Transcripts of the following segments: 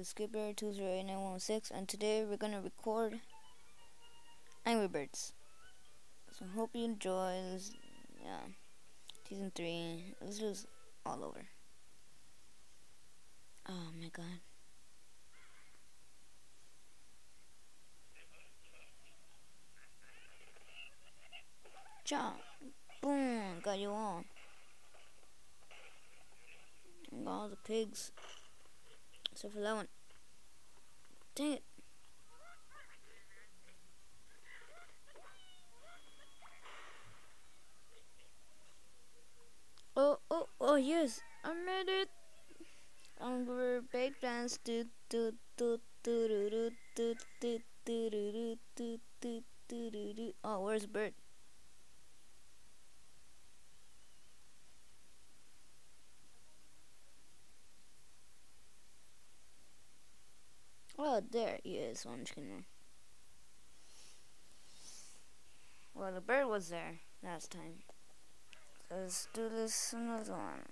is Skipper208916, and today we're gonna record Angry Birds. So hope you enjoy this. Yeah, season 3. This is all over. Oh my god. Jump, boom, got you all. Got all the pigs, except for that one. Dang it. Oh, yes, I made it. Angry Bird dance. Do do do do do do do do do do do do do do. Oh, where's Bird? Oh, there he is. I'm just gonna. Well, the bird was there last time. Let's do this another one.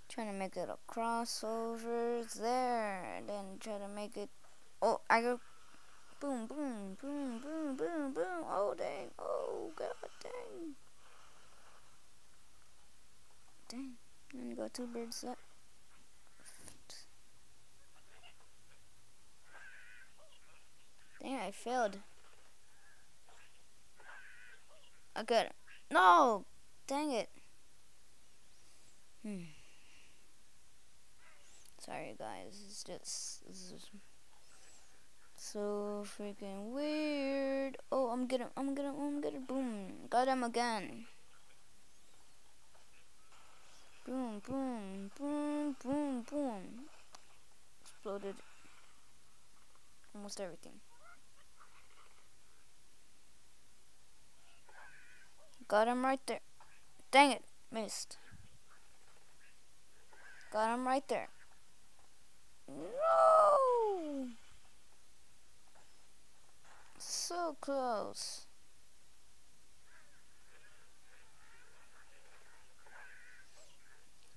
Trying to make it a crossover there, and then try to make it. Oh, I go. Boom, boom, boom, boom, boom, boom. Oh, dang. Oh, god, dang. Dang. Then you got two birds left. Dang, I failed. I got it. No! Dang it. Sorry, guys. This is so freaking weird. Oh, I'm gonna, boom. Got him again. Boom, boom, boom, boom, boom. Exploded almost everything. Got him right there. Dang it, missed. Got him right there. No! So close.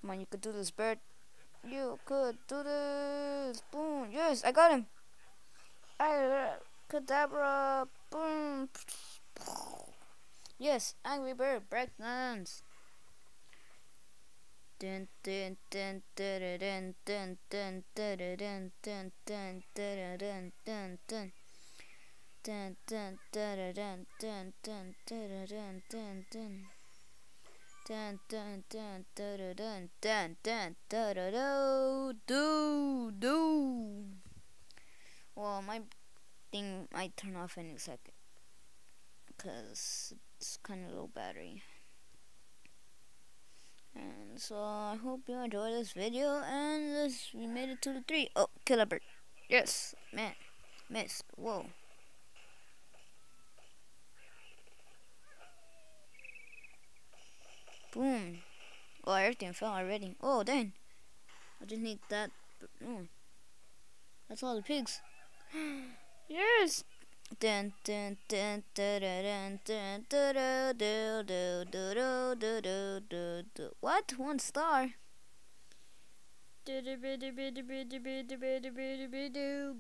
Come on, you could do this, bird. You could do this. Boom. Yes, I got him. Cadabra. Boom. Yes, Angry Bird breakdance. Dun dun dun dun dun dun dun dun dun dun dun dun dun dun dun. Dun dun dun dun dun dun dun dun dun dun. Dun dun dun dun dun dun dun dun dun do do. Well, my thing might turn off any second because it's kind of low battery. And so I hope you enjoyed this video, and we made it to the 3. Oh, Killer Bird. Yes, man, missed. Whoa. Boom. Oh, everything fell already. Oh, dang. I just need that. Oh, that's all the pigs. Yes. Dun dun dun dun dun dun dun dun dun dun dun dun dun. What? 1 star?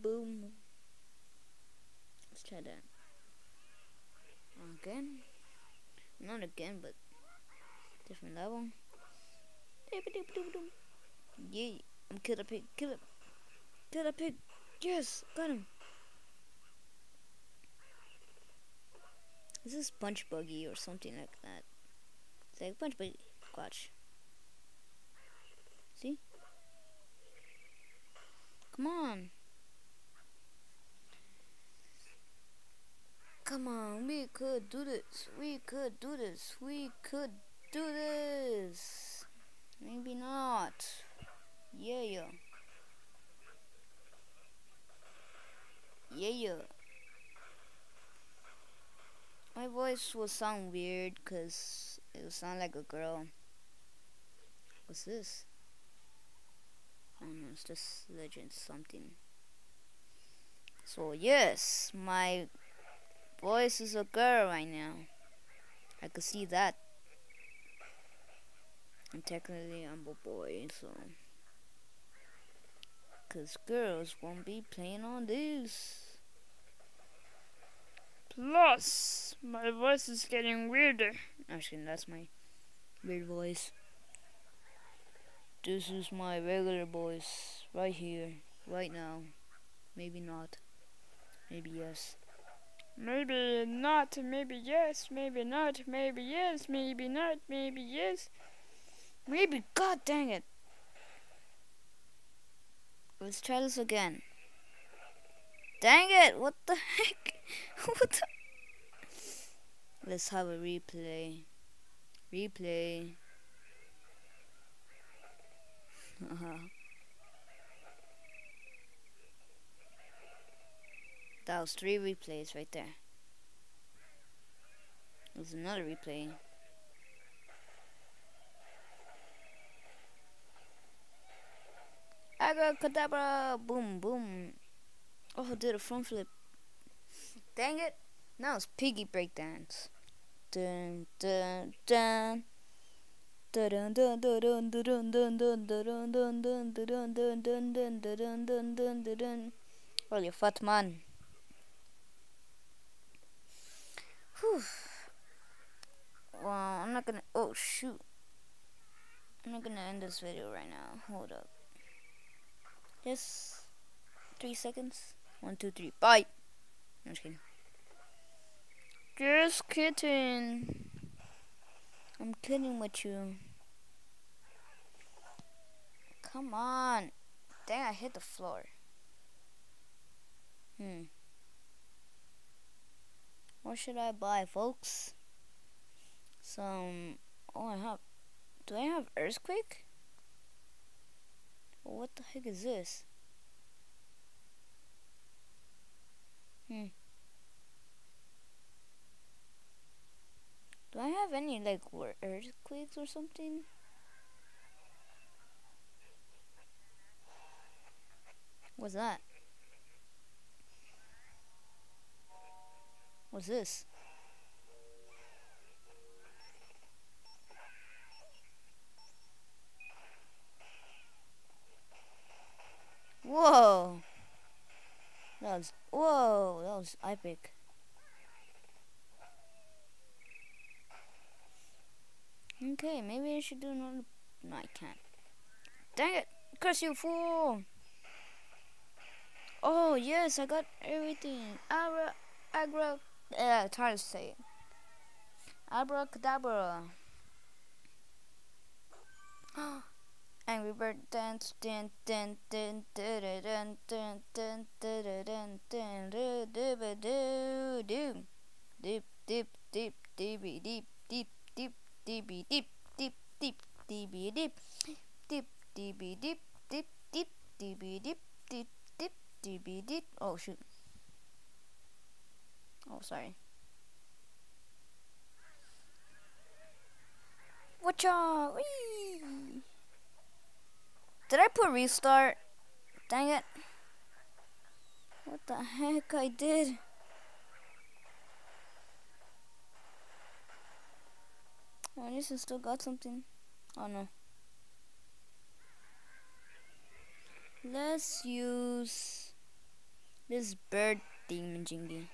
Boom. Let's try that. Again? Not again, but different level. Yeah, I'm Killer Pig. Killer Pig. Yes, got him. Is this Punch Buggy or something like that? It's like Punch Buggy. Watch. See? Come on. Come on, we could do this. We could do this. We could do this. Maybe not. Yeah. My voice will sound weird because it will sound like a girl. What's this? I don't know, it's just legend something. So yes, my voice is a girl right now. I could see that. And technically I'm a boy, so. Cause girls won't be playing on this. Plus, my voice is getting weirder. Actually, that's my weird voice. This is my regular voice. Right here. Right now. Maybe not. Maybe yes. Maybe not, maybe yes, maybe not, maybe yes, maybe not, maybe yes. Maybe, god dang it. Let's try this again. Dang it, what the heck? What the? Let's have a replay. Replay. That was 3 replays right there. There's another replay. Abracadabra! Boom, boom. Oh, did a front flip. Dang it. Now it's piggy breakdance. Dun dun dun. Dun dun dun dun dun dun dun dun dun dun dun dun dun dun dun dun dun dun dun dun. Oh, you fat man. Whew. Well, I'm not gonna. Oh shoot. I'm not gonna end this video right now. Hold up. Just 3 seconds. 1, 2, 3. Bye. I'm just kidding. Just kidding. I'm kidding with you. Come on. Dang, I hit the floor. What should I buy, folks? Some. Oh, I have. Do I have Earthquake? Well, what the heck is this? Do I have any, like, earthquakes or something? What's that? What's this? Whoa! That was epic. Okay, maybe I should do another. No, I can't. Dang it! Curse you, fool! Oh, yes, I got everything. It's hard to say. Abracadabra. Angry Bird dance, dun dun dun dun dun dun dun dun dun dun dun dun dip dip dip dibby deep deep deep dibby deep deep deep dibby deep deep dibby deep deep deep dibby deep deep deep dibby deep. Oh shoot. Oh sorry. Watcha! Wee! Did I put restart? Dang it. What the heck I did? Oh, at least I still got something. Oh no. Let's use this bird thingamajiggy.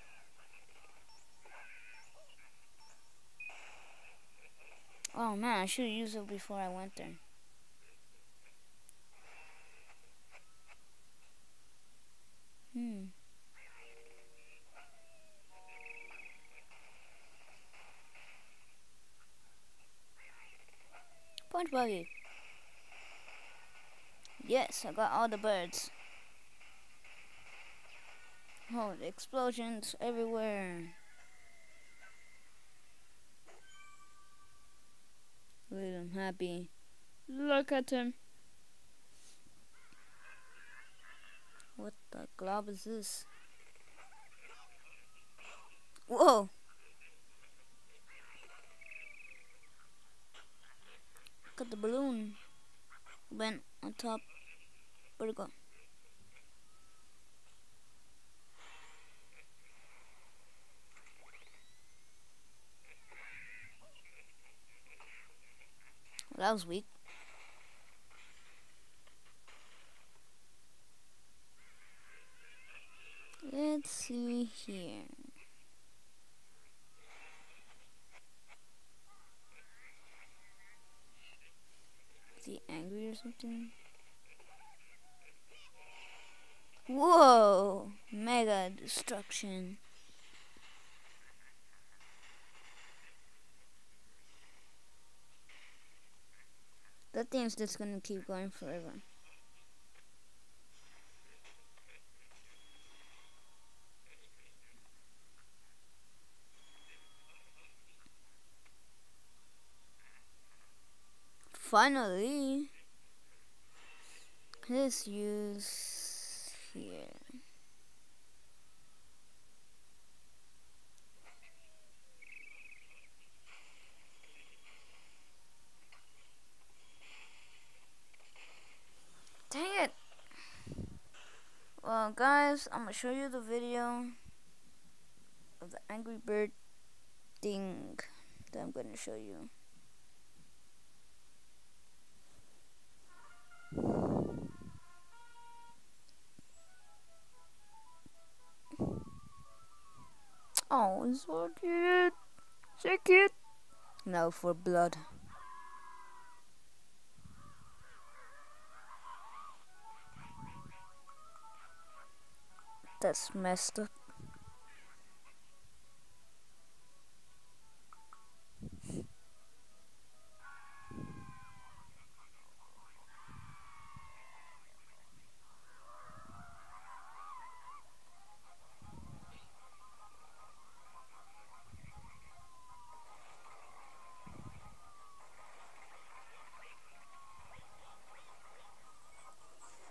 Oh man, I should have used it before I went there. Punch buggy. Yes, I got all the birds. Oh, the explosions everywhere. Look at him happy. Look at him. What the glob is this? Whoa! Look at the balloon. Went on top. Where'd it go? That was weak. Let's see here. Is he angry or something? Whoa! Mega destruction. That thing's just gonna keep going forever. Finally, let's use here. Dang it! Well, guys, I'm gonna show you the video of the Angry Bird thing that I'm gonna show you. Oh, it's so cute. So cute. Now for blood. That's messed up.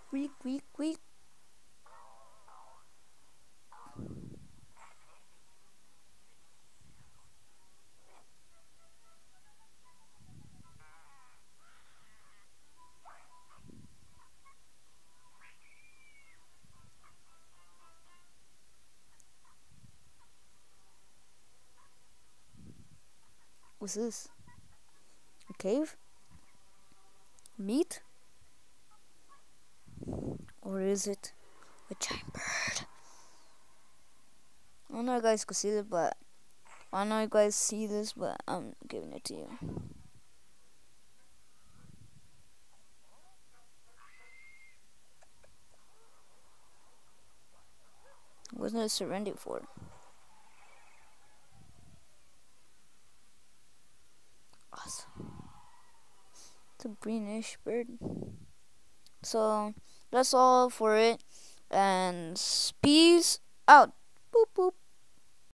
Weak, weak, weak. What's this? A cave? Meat? Or is it a giant bird? I don't know if you guys can see this, but I don't know if you guys see this, but I'm giving it to you. Wasn't it surrendered for? Awesome. It's a greenish bird. So that's all for it, and peace out. Boop boop.